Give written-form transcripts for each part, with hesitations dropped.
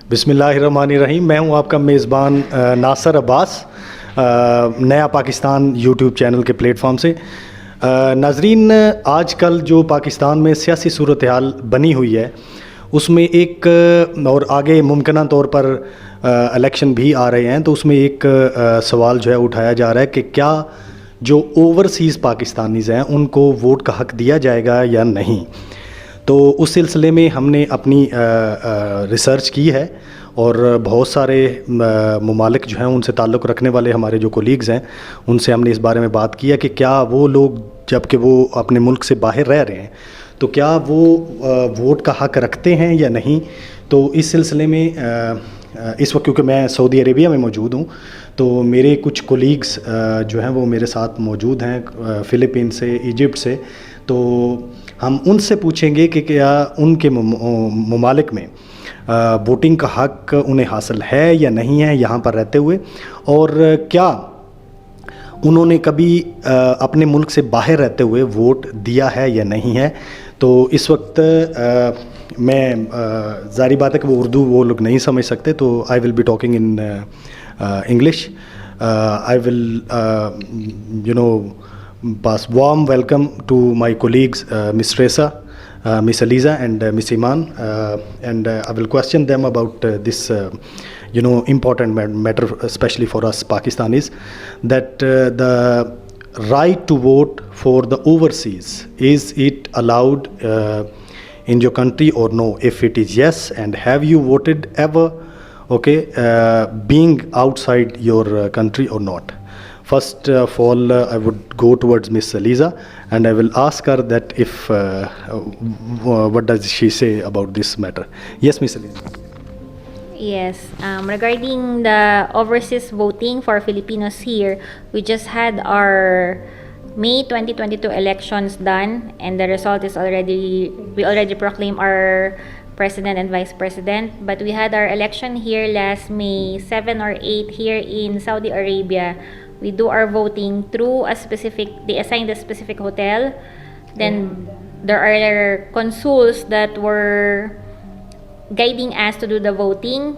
बिस्मिल्लाहिर्रहमानिर्रहीम। मैं हूं आपका मेज़बान नासिर अब्बास, नया पाकिस्तान यूट्यूब चैनल के प्लेटफॉर्म से। नाजरीन, आजकल जो पाकिस्तान में सियासी सूरत हाल बनी हुई है उसमें एक और आगे मुमकिन तौर पर इलेक्शन भी आ रहे हैं, तो उसमें एक सवाल जो है उठाया जा रहा है कि क्या जो ओवरसीज़ पाकिस्तानीज़ हैं उनको वोट का हक़ दिया जाएगा या नहीं। तो उस सिलसिले में हमने अपनी रिसर्च की है और बहुत सारे ममालिक जो हैं उनसे ताल्लुक़ रखने वाले हमारे जो कोलीग्स हैं उनसे हमने इस बारे में बात की है कि क्या वो लोग जबकि वो अपने मुल्क से बाहर रह रहे हैं तो क्या वो वोट का हक़ रखते हैं या नहीं। तो इस सिलसिले में इस वक्त क्योंकि मैं सऊदी अरेबिया में मौजूद हूँ तो मेरे कुछ कोलीग्स जो हैं वो मेरे साथ मौजूद हैं फ़िलिपींस से, इजिप्ट से। तो हम उनसे पूछेंगे कि क्या उनके ममालिक में वोटिंग का हक़ उन्हें हासिल है या नहीं है यहाँ पर रहते हुए, और क्या उन्होंने कभी अपने मुल्क से बाहर रहते हुए वोट दिया है या नहीं है। तो इस वक्त मैं ज़ाहिर बात है कि वो उर्दू वो लोग नहीं समझ सकते, तो I will be talking in English. I will pass warm welcome to my colleagues Miss Reza, Miss Aliza and Miss Iman, and I will question them about this important matter, especially for us Pakistanis, that the right to vote for the overseas, is it allowed in your country or no? If it is yes, and have you voted ever, being outside your country or not? First of all, I would go towards Miss Aliza and I will ask her that if what does she say about this matter. Yes, Miss Aliza. Yes, regarding the overseas voting for Filipinos here, we just had our May 2022 elections done, and the result is we already proclaimed our president and vice president. But we had our election here last May 7 or 8 here in Saudi Arabia. We do our voting through they assigned a specific hotel. Then there are consuls that were guiding us to do the voting.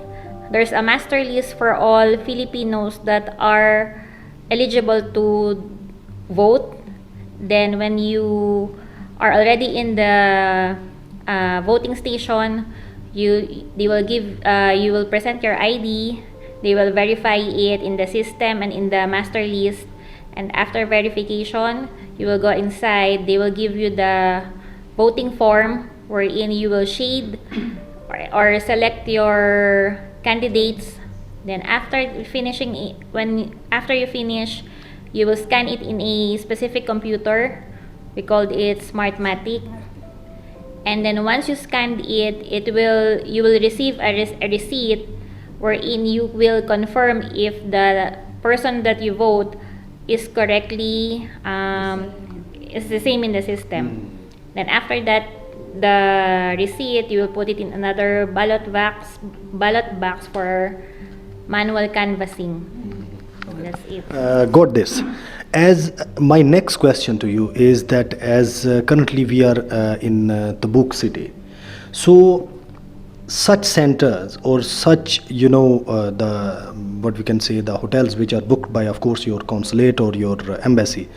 There's a master list for all Filipinos that are eligible to vote. Then when you are already in the voting station, you will present your ID. They will verify it in the system and in the master list, and after verification you will go inside. They will give you the voting form wherein you will shade or select your candidates. Then after you finish, you will scan it in a specific computer. We called it Smartmatic. And then once you scanned it, you will receive a receipt wherein you will confirm if the person that you vote is correctly is the same in the system. Then after that, the receipt, you will put it in another ballot box for manual canvassing. That's it. Got this. As my next question to you is that as currently we are in Tabuk city, so such centers or such the what we can say the hotels which are booked by of course your consulate or your embassy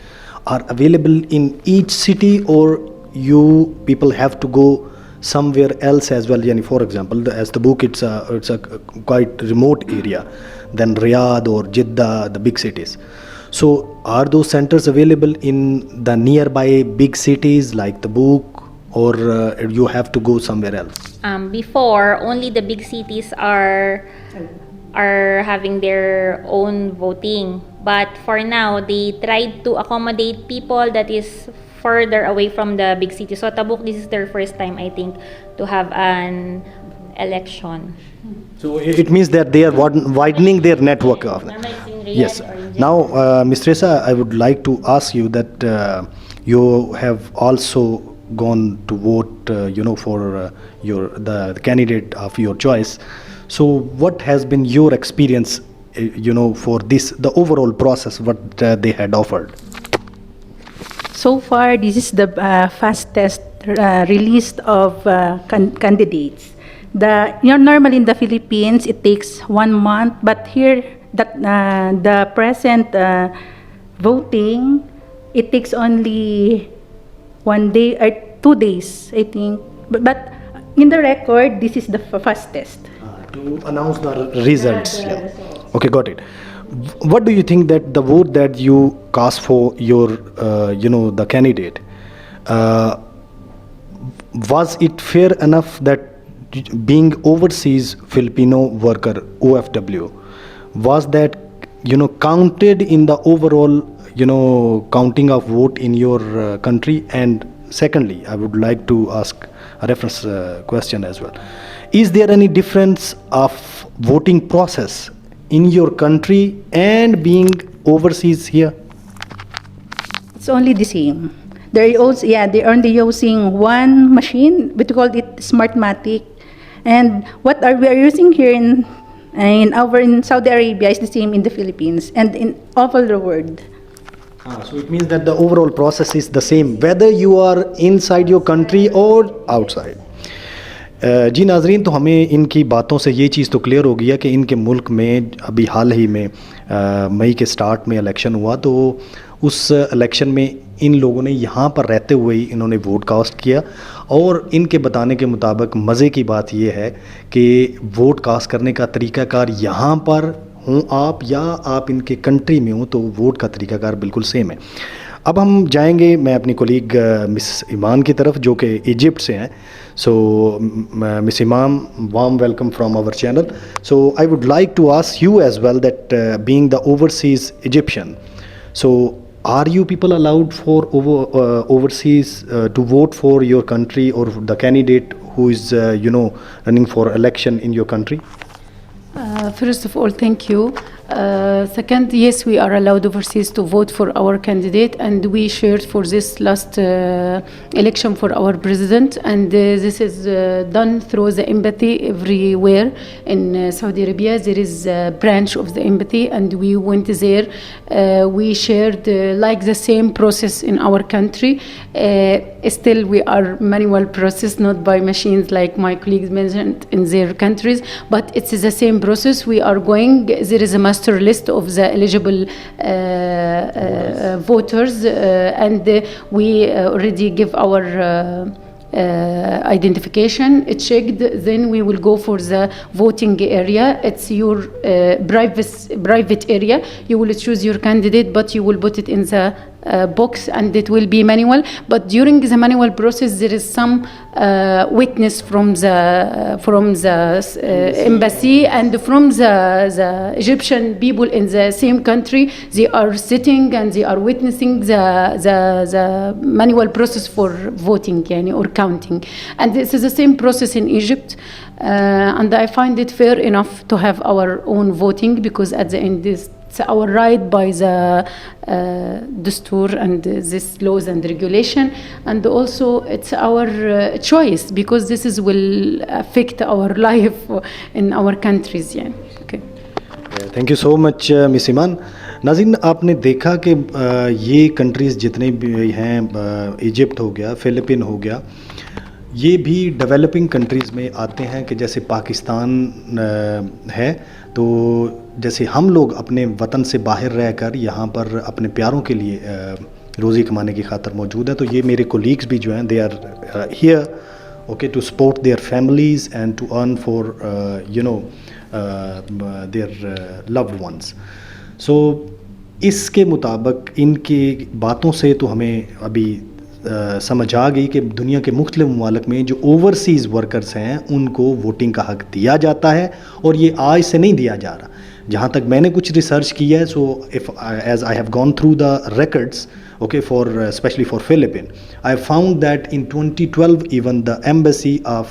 are available in each city, or you people have to go somewhere else as well? Yani for example, as Tabuk it's a quite remote area than Riyadh or Jeddah, the big cities. So are those centers available in the nearby big cities like Tabuk, or you have to go somewhere else? Before, only the big cities are having their own voting. But for now, they tried to accommodate people that is further away from the big city. So Tabuk, this is their first time, I think, to have an election. So it means that they are widening their network. Yes. Now, Ms. Reza, I would like to ask you that you have also gone to vote, for the candidate of your choice. So, what has been your experience, for the overall process, what they had offered? So far, this is the fastest release of candidates. Normally in the Philippines it takes 1 month, but here the present voting, it takes only 1 day or 2 days, I think. But in the record, this is the fastest. To announce the results. Yeah. Okay, got it. What do you think that the vote that you cast for your, the candidate, was it fair enough that being overseas Filipino worker, OFW, was that, counted in the overall, counting of vote in your country? And secondly, I would like to ask a reference question as well. Is there any difference of voting process in your country and being overseas here? It's only the same. They're only using one machine. We call it Smartmatic, and what we are using here in Saudi Arabia is the same in the Philippines and in all over the world. So it means that the overall process is the same whether you are inside your country or outside. जी नाजरीन, तो हमें इनकी बातों से ये चीज़ तो clear हो गया कि इनके मुल्क में अभी हाल ही में मई के स्टार्ट में इलेक्शन हुआ, तो उस इलेक्शन में इन लोगों ने यहाँ पर रहते हुए ही इन्होंने वोट कास्ट किया। और इनके बताने के मुताबिक मज़े की बात ये है कि वोट कास्ट करने का तरीक़ाकार यहाँ पर हों आप या आप इनके कंट्री में हों, तो वोट का तरीक़ाकार बिल्कुल सेम है। अब हम जाएंगे मैं अपनी कोलीग मिस ईमान की तरफ, जो कि इजिप्ट से हैं। So miss Iman, warm welcome from our channel. So I would like to ask you as well that being the overseas Egyptian, so are you people allowed for overseas to vote for your country or the candidate who is running for election in your country? First of all, thank you. Second, yes, we are allowed overseas to vote for our candidate, and we shared for this last election for our president, and this is done through the embassy everywhere in Saudi Arabia. There is a branch of the embassy, and we went there. We shared like the same process in our country. Still, we are manual process, not by machines like my colleagues mentioned in their countries, but it's the same process. We are going, there is a master list of the eligible voters, and we already give our identification checked. Then we will go for the voting area. It's your private area. You will choose your candidate, but you will put it in the box, and it will be manual. But during the manual process, there is some witness from the embassy and from the Egyptian people in the same country. They are sitting and they are witnessing the manual process for voting, or counting. And this is the same process in Egypt. And I find it fair enough to have our own voting, because at the end it's our right by the Dastur and this laws and regulation, and also it's our choice, because this will affect our life in our countries. Okay. Thank you so much miss Iman. नाज़रीन, आपने देखा कि ये countries जितने भी हैं, Egypt हो गया, फ़िलिपीन हो गया, ये भी डेवलपिंग कंट्रीज़ में आते हैं कि जैसे पाकिस्तान है, तो जैसे हम लोग अपने वतन से बाहर रहकर यहाँ पर अपने प्यारों के लिए रोज़ी कमाने की खातर मौजूद है, तो ये मेरे कोलीग्स भी जो हैं, they are here okay to support their families and to earn for their loved ones. So इसके मुताबिक इनकी बातों से तो हमें अभी समझ आ गई कि दुनिया के मुख्तलिफ ममालिक में जो ओवरसीज़ वर्कर्स हैं उनको वोटिंग का हक़ दिया जाता है, और ये आज से नहीं दिया जा रहा। जहाँ तक मैंने कुछ रिसर्च किया है, so if as I have gone through the records okay especially for Philippines, I found that in 2012 even the embassy of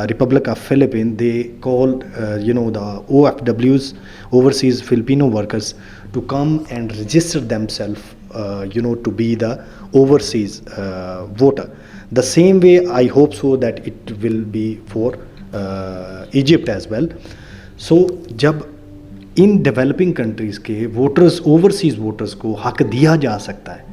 Republic of Philippines, they called the OFWs, overseas Filipino workers, to come and register themselves to be the overseas voter. The same way I hope so that it will be for Egypt as well. So जब in developing countries के voters, overseas voters को हक दिया जा सकता है,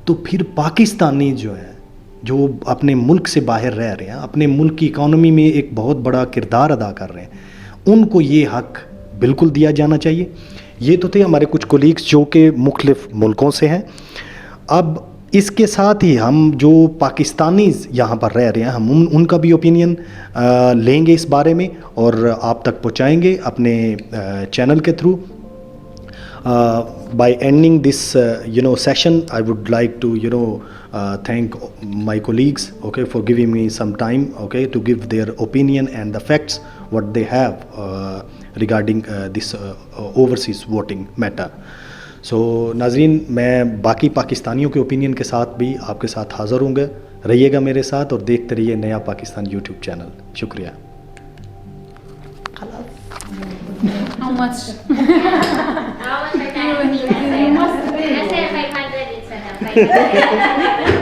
तो फिर पाकिस्तानी जो है जो अपने मुल्क से बाहर रह रहे हैं, अपने मुल्क की इकॉनमी में एक बहुत बड़ा किरदार अदा कर रहे हैं, उनको ये हक बिल्कुल दिया जाना चाहिए। ये तो थे हमारे कुछ कोलीग्स जो कि मुख्तलिफ मुल्कों से हैं। अब इसके साथ ही हम जो पाकिस्तानीज़ यहाँ पर रह रहे हैं, हम उनका भी ओपिनियन लेंगे इस बारे में और आप तक पहुँचाएँगे अपने चैनल के through. By ending this session, I would like to thank my colleagues, okay, for giving me some time, okay, to give their opinion and the facts what they have regarding this overseas voting matter. So नाज़रीन, मैं बाकी पाकिस्तानियों के opinion के साथ भी आपके साथ हाज़िर होंगे। रहिएगा मेरे साथ और देखते रहिए नया पाकिस्तान यूट्यूब चैनल। शुक्रिया। How much? How much are you? 500 instead of 500.